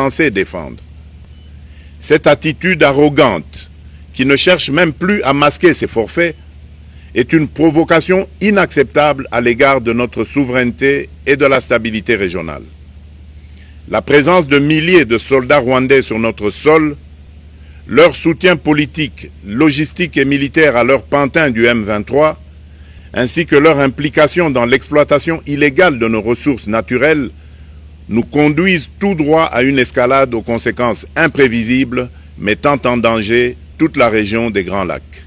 censés défendre. Cette attitude arrogante, qui ne cherche même plus à masquer ses forfaits, est une provocation inacceptable à l'égard de notre souveraineté et de la stabilité régionale. La présence de milliers de soldats rwandais sur notre sol, leur soutien politique, logistique et militaire à leur pantin du M23, ainsi que leur implication dans l'exploitation illégale de nos ressources naturelles, nous conduisent tout droit à une escalade aux conséquences imprévisibles, mettant en danger toute la région des Grands Lacs.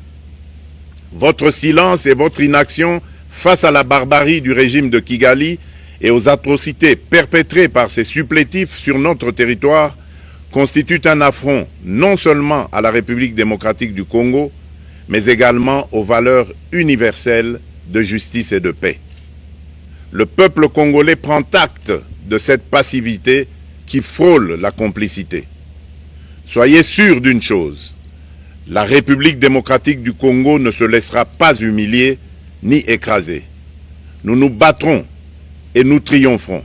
Votre silence et votre inaction face à la barbarie du régime de Kigali et aux atrocités perpétrées par ses supplétifs sur notre territoire constituent un affront non seulement à la République démocratique du Congo, mais également aux valeurs universelles de justice et de paix. Le peuple congolais prend acte de cette passivité qui frôle la complicité. Soyez sûrs d'une chose, la République démocratique du Congo ne se laissera pas humilier ni écraser. Nous nous battrons et nous triompherons.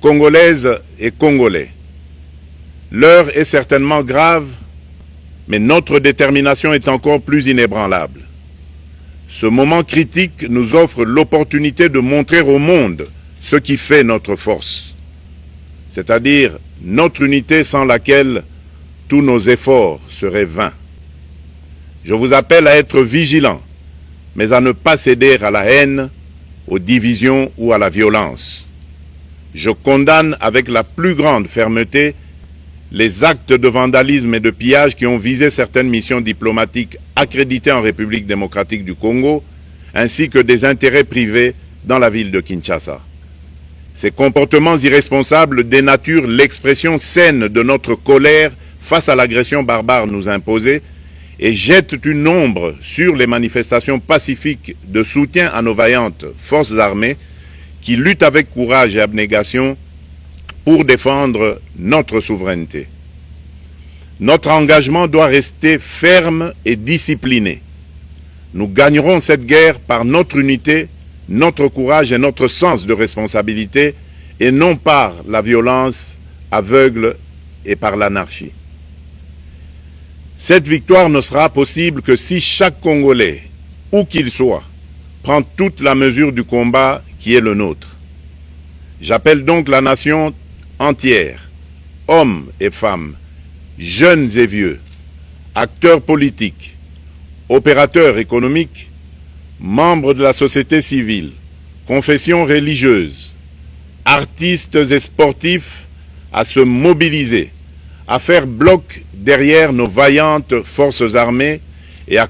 Congolaises et Congolais, l'heure est certainement grave, mais notre détermination est encore plus inébranlable. Ce moment critique nous offre l'opportunité de montrer au monde ce qui fait notre force, c'est-à-dire notre unité sans laquelle tous nos efforts seraient vains. Je vous appelle à être vigilants, mais à ne pas céder à la haine, aux divisions ou à la violence. Je condamne avec la plus grande fermeté les actes de vandalisme et de pillage qui ont visé certaines missions diplomatiques accréditées en République démocratique du Congo, ainsi que des intérêts privés dans la ville de Kinshasa. Ces comportements irresponsables dénaturent l'expression saine de notre colère face à l'agression barbare nous imposée et jettent une ombre sur les manifestations pacifiques de soutien à nos vaillantes forces armées qui luttent avec courage et abnégation pour défendre notre souveraineté. Notre engagement doit rester ferme et discipliné. Nous gagnerons cette guerre par notre unité, notre courage et notre sens de responsabilité, et non par la violence aveugle et par l'anarchie. Cette victoire ne sera possible que si chaque Congolais, où qu'il soit, prend toute la mesure du combat qui est le nôtre. J'appelle donc la nation entière, hommes et femmes, jeunes et vieux, acteurs politiques, opérateurs économiques, membres de la société civile, confessions religieuses, artistes et sportifs à se mobiliser, à faire bloc derrière nos vaillantes forces armées et à